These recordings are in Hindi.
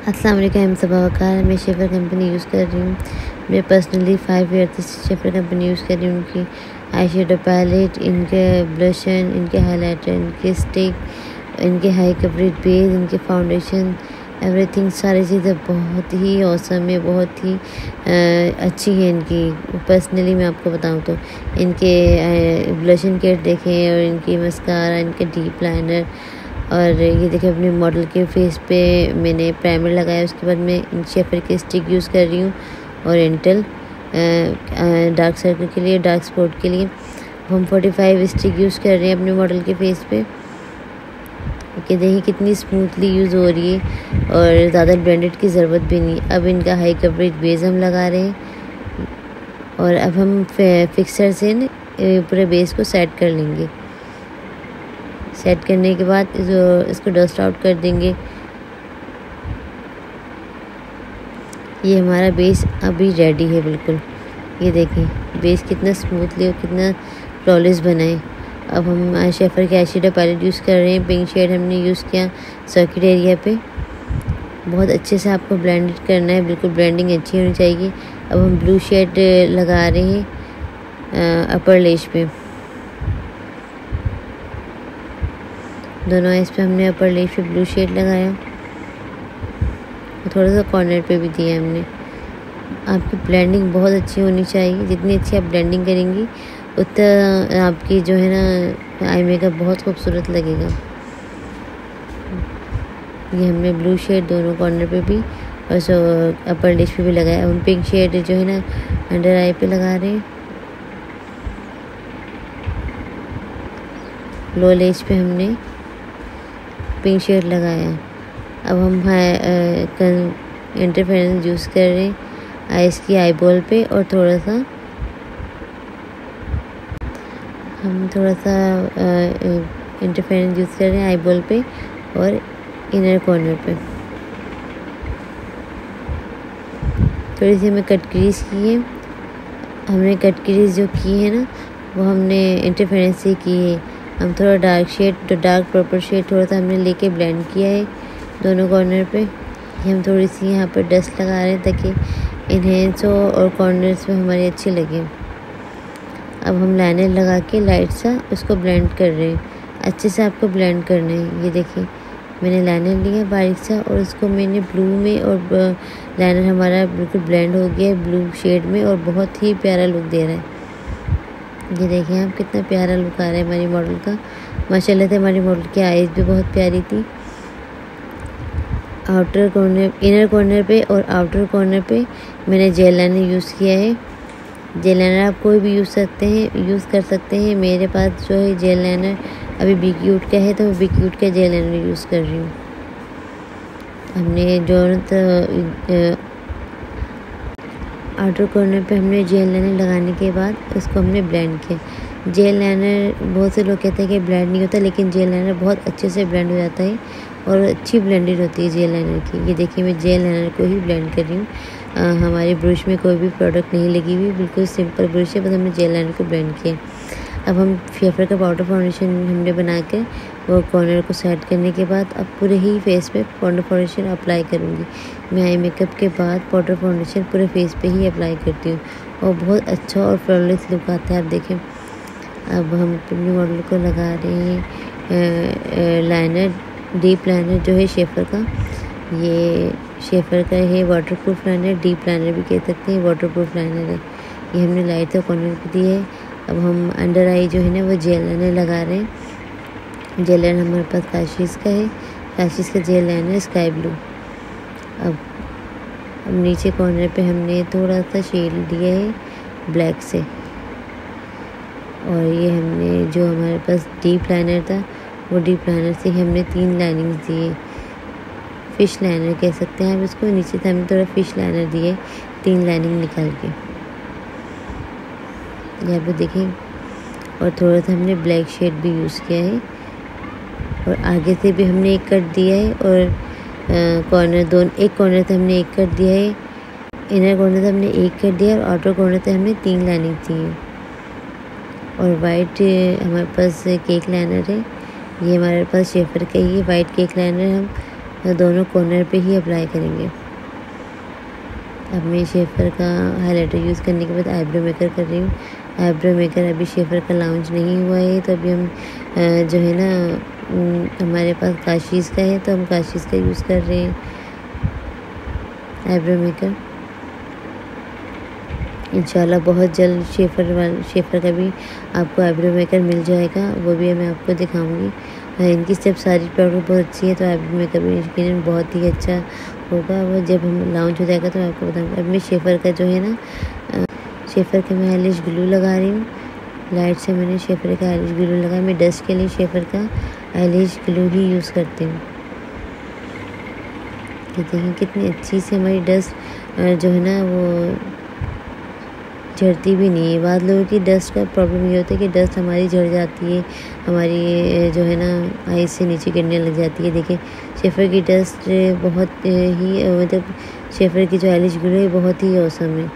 अस्सलाम वालेकुम, हम सब वकार। मैं शेफर कंपनी यूज़ कर रही हूँ। मैं पर्सनली 5 ईयर से शेफर कंपनी यूज़ कर रही हूँ। उनकी आई शेडो पैलेट, इनके ब्लशन, इनके हाइलाइटर, इनके स्टिक, इनके हाई कवरेज बेस, इनके फाउंडेशन, एवरीथिंग, सारी चीज़ें बहुत ही औसम है, बहुत ही अच्छी है इनकी। पर्सनली मैं आपको बताऊँ तो इनके ब्लशन किट देखें, और इनकी मस्कारा, इनके डीप लाइनर, और ये देखिए अपने मॉडल के फेस पे मैंने प्राइमर लगाया। उसके बाद मैं शेफर के स्टिक यूज़ कर रही हूँ, और इंटेल डार्क सर्कल के लिए, डार्क स्पॉट के लिए हम 45 स्टिक यूज़ कर रहे हैं अपने मॉडल के फेस पे। कि देखिए कितनी स्मूथली यूज़ हो रही है, और ज़्यादा ब्लेंडेड की ज़रूरत भी नहीं। अब इनका हाई कवरेज बेस हम लगा रहे हैं, और अब हम फिक्सर से पूरे बेस को सेट कर लेंगे। सेट करने के बाद इसको डस्ट आउट कर देंगे। ये हमारा बेस अभी रेडी है बिल्कुल। ये देखें बेस कितना स्मूथली और कितना फ्लॉलेस बना है। अब हम शेफर के आई शेडो पैलेट यूज़ कर रहे हैं। पिंक शेड हमने यूज़ किया सर्किट एरिया पे। बहुत अच्छे से आपको ब्लेंड करना है, बिल्कुल ब्लेंडिंग अच्छी होनी चाहिए। अब हम ब्लू शेड लगा रहे हैं अपर लेश पे। दोनों आइज पे हमने अपर लेश पे ब्लू शेड लगाया, थोड़ा सा कॉर्नर पे भी दिया हमने। आपकी ब्लेंडिंग बहुत अच्छी होनी चाहिए। जितनी अच्छी आप ब्लेंडिंग करेंगी उतना आपकी जो है ना आई मेकअप बहुत खूबसूरत लगेगा। ये हमने ब्लू शेड दोनों कॉर्नर पे भी और अपर लेश पे भी लगाया। हम पिंक शेड जो है ना अंडर आई पे लगा रहे हैं। लो लेश पे हमने पिंक शेड लगाया। अब हम इंटरफेरेंस यूज़ कर रहे हैं आइस की आईबॉल पे, और थोड़ा सा इंटरफेरेंस यूज़ कर रहे हैं आईबॉल पे और इनर कॉर्नर पे। थोड़ी सी हमें कट क्रीज की है। हमने कट क्रीज जो की है ना वो हमने इंटरफेरेंस से की है। हम थोड़ा डार्क शेड, तो डार्क पर्पल शेड थोड़ा सा हमने लेके ब्लेंड किया है दोनों कॉर्नर पे। हम थोड़ी सी यहाँ पर डस्ट लगा रहे हैं ताकि इन्हेंस हो और कॉर्नर्स में हमारे अच्छे लगे। अब हम लाइनर लगा के लाइट सा उसको ब्लेंड कर रहे हैं। अच्छे से आपको ब्लेंड करना है। ये देखिए मैंने लाइनर लिया बारीक सा, और उसको मैंने ब्लू में, और लाइनर हमारा बिल्कुल ब्लेंड हो गया है ब्लू शेड में, और बहुत ही प्यारा लुक दे रहा है। ये देखिए आप कितना प्यारा लुक आ रहा है हमारी मॉडल का। माशाल्लाह से हमारी मॉडल की आईज भी बहुत प्यारी थी। आउटर कॉर्नर, इनर कॉर्नर पे और आउटर कॉर्नर पे मैंने जेल लाइनर यूज़ किया है। जेल लाइनर आप कोई भी यूज़ कर सकते हैं। मेरे पास जो है जेल लाइनर अभी बी क्यूट का है, तो मैं बी क्यूट का जेल लाइनर यूज़ कर रही हूँ। हमने जो आउटर कॉर्नर पे हमने जेल लाइनर लगाने के बाद उसको हमने ब्लेंड किया। जेल लाइनर बहुत से लोग कहते हैं कि ब्लेंड नहीं होता, लेकिन जेल लाइनर बहुत अच्छे से ब्लेंड हो जाता है, और अच्छी ब्लेंडेड होती है जेल लाइनर की। ये देखिए मैं जेल लाइनर को ही ब्लेंड कर रही हूँ। हमारे ब्रश में कोई भी प्रोडक्ट नहीं लगी हुई, बिल्कुल सिंपल ब्रश है, बस हमने जेल लाइनर को ब्लेंड किया। अब हम शेफर का पाउडर फाउंडेशन हमने बना के वो कॉर्नर को सेट करने के बाद अब पूरे ही फेस पे पाउडर फाउंडेशन अप्लाई करूँगी। मैं आई मेकअप के बाद पाउडर फाउंडेशन पूरे फेस पे ही अप्लाई करती हूँ, और बहुत अच्छा और फ्लॉलेस लुक आता है। आप देखें अब हम अपने मॉडल को लगा रहे हैं लाइनर, डीप लाइनर जो है शेफर का। ये शेफर का है वाटरप्रूफ लाइनर, डीप लाइनर भी कह सकते हैं, वाटरप्रूफ लाइनर है। ये हमने लाइट से कॉर्नर पे दी है। अब हम अंडर आई जो है ना वो जेल लाइनर लगा रहे हैं। जेल लाइनर हमारे पास काशीज़ का है, काशीज़ का जेल लाइनर स्काई ब्लू। अब नीचे कॉर्नर पे हमने थोड़ा सा शेड दिया है ब्लैक से, और ये हमने जो हमारे पास डीप लाइनर था वो डीप लाइनर से हमने 3 लाइनिंग्स दिए। फिश लाइनर कह सकते हैं आप इसको। नीचे से हमने थोड़ा फिश लाइनर दिए 3 लाइनिंग निकाल के, यहाँ पे देखें। और थोड़ा सा हमने ब्लैक शेड भी यूज़ किया है, और आगे से भी हमने एक कट दिया है, और एक कॉर्नर से हमने एक कट दिया है, इनर कॉर्नर से हमने एक कट दिया, और आउटर कॉर्नर से हमने 3 लाइनिंग दी है। और वाइट हमारे पास केक लाइनर है। ये हमारे पास शेफर का ही वाइट केक लाइनर हम और दोनों कॉर्नर पे ही अप्लाई करेंगे। अब मैं शेफर का हाइलाइटर यूज़ करने के बाद आईब्रो मेकर कर रही हूँ। आईब्रो मेकर अभी शेफर का लॉन्च नहीं हुआ है, तो अभी हम जो है ना हमारे पास काशीज़ का है, तो हम काशीज़ का यूज़ कर रहे हैं आईब्रो मेकर। इंशाल्लाह बहुत जल्द शेफर का भी आपको आईब्रो मेकर मिल जाएगा, वो भी मैं आपको दिखाऊंगी। इनकी सब सारी प्रोडक्ट बहुत अच्छी है, तो आईब्रो मेकर भी यकीनन बहुत ही अच्छा होगा। वो जब हम लॉन्च हो जाएगा तो मैं आपको बताऊँगी। अब मैं शेफर का जो है ना शेफर का मैं आईलैश ग्लू लगा रही हूँ। लाइट से मैंने शेफर का आईलैश ग्लू लगाया। मैं डस्ट के लिए शेफर का आईलैश ग्लू ही यूज़ करती हूँ। ये देखिए कितनी अच्छी से हमारी डस्ट जो है ना वो झड़ती भी नहीं है। बाद लोगों की डस्ट का प्रॉब्लम ये होता है कि डस्ट हमारी झड़ जाती है, हमारी जो है ना आईज से नीचे गिरने लग जाती है। देखिए शेफर की डस्ट बहुत ही मतलब शेफर की जो आईलैश ग्लू है बहुत ही औसम है।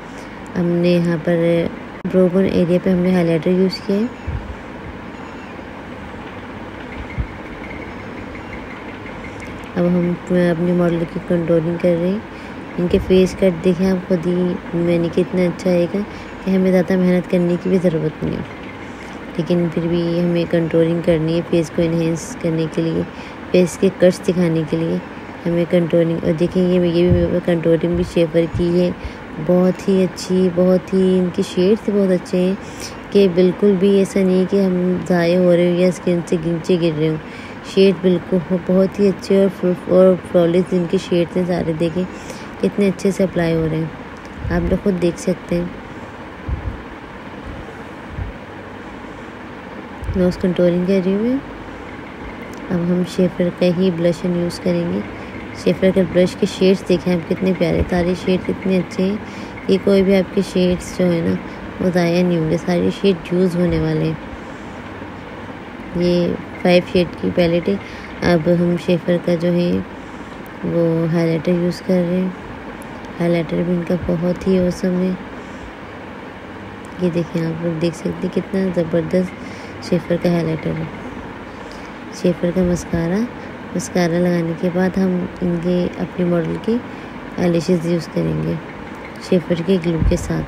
हमने यहाँ पर ब्रोबन एरिया पे हमने हाइलाइटर यूज़ किया है। अब हम अपने मॉडल की कंट्रोलिंग कर रहे हैं। इनके फेस कट देखें आप खुद ही, मैंने कितना अच्छा आएगा कि हमें ज़्यादा मेहनत करने की भी ज़रूरत नहीं है, लेकिन फिर भी हमें कंट्रोलिंग करनी है फेस को इन्हेंस करने के लिए, फेस के कट्स दिखाने के लिए हमें कंट्रोलिंग। और देखें ये भी कंट्रोलिंग भी शेफर की है, बहुत ही अच्छी, बहुत ही इनके शेड्स बहुत अच्छे हैं कि बिल्कुल भी ऐसा नहीं कि हम ज़ाया हो रहे हो या स्किन से नीचे गिर रहे हो। शेड बिल्कुल बहुत ही अच्छे और फ्लॉलेस इनके शेड्स हैं सारे। देखें कितने अच्छे से अप्लाई हो रहे हैं, आप लोग खुद देख सकते हैं। नोज़ कंट्रोलिंग कर रही हूँ मैं। अब हम शेफर का ही ब्लशन यूज़ करेंगे। शेफर का ब्रश के शेड्स देखें आप कितने प्यारे, सारे शेड्स इतने अच्छे हैं कि कोई भी आपके शेड्स जो है ना वो ज़ाया नहीं होंगे, सारे शेड यूज़ होने वाले हैं। ये 5 शेड की पैलेट है। अब हम शेफर का जो है वो हाइलाइटर यूज़ कर रहे हैं। हाइलाइटर भी इनका बहुत ही औसम है। ये देखें आप लोग देख सकते हैं कितना ज़बरदस्त शेफर का हाइलाइटर है। शेफर का मस्कारा लगाने के बाद हम इनके अपने मॉडल के आईलैशेस यूज़ करेंगे शेफर के ग्लू के साथ।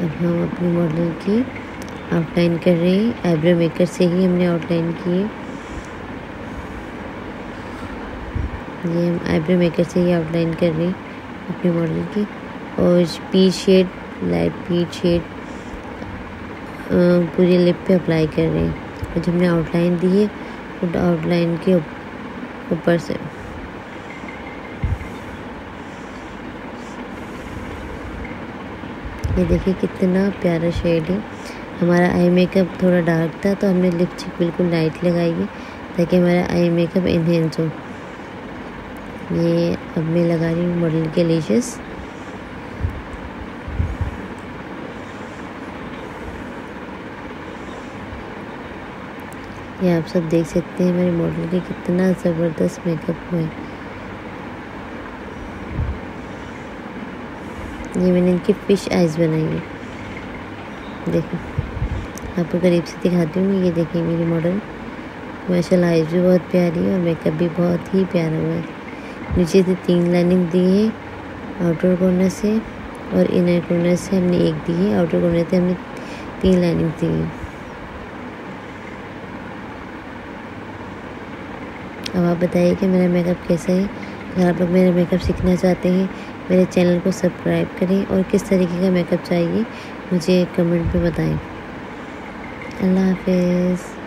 अब हम अपने मॉडल की आउटलाइन कर रहे हैं। आईब्रो मेकर से ही हमने आउटलाइन की है। ये हम आईब्रो मेकर से ही आउटलाइन कर रहे हैं अपने मॉडल की। और peach shade, light peach shade पूरी लिप पे अप्लाई कर रहे हैं। और जो हमने आउटलाइन दी है वो आउटलाइन के ऊपर से ये देखिए कितना प्यारा शेड है। हमारा आई मेकअप थोड़ा डार्क था तो हमने लिपस्टिक बिल्कुल लाइट लगाई है ताकि हमारा आई मेकअप इन्हेंस हो। ये अब मैं लगा रही हूँ मॉडल के लैशेस। ये आप सब देख सकते हैं मेरे मॉडल के कितना ज़बरदस्त मेकअप हुआ है। ये मैंने इनकी फ़िश आइज़ बनाई है। देखो आपको करीब से दिखाती हूँ। ये देखिए मेरी मॉडल, माशाल्लाह आइज़ भी बहुत प्यारी है और मेकअप भी बहुत ही प्यारा हुआ है। नीचे से 3 लाइनिंग दी है आउटर कॉर्नर से और इनर कॉर्नर से हमने एक दी है। आउटर कॉर्नर से हमने 3 लाइनिंग दी है। अब आप बताइए कि मेरा मेकअप कैसा है। अगर आप लोग मेरा मेकअप सीखना चाहते हैं मेरे चैनल को सब्सक्राइब करें और किस तरीके का मेकअप चाहिए मुझे कमेंट में बताएं। अल्लाह हाफ़िज़।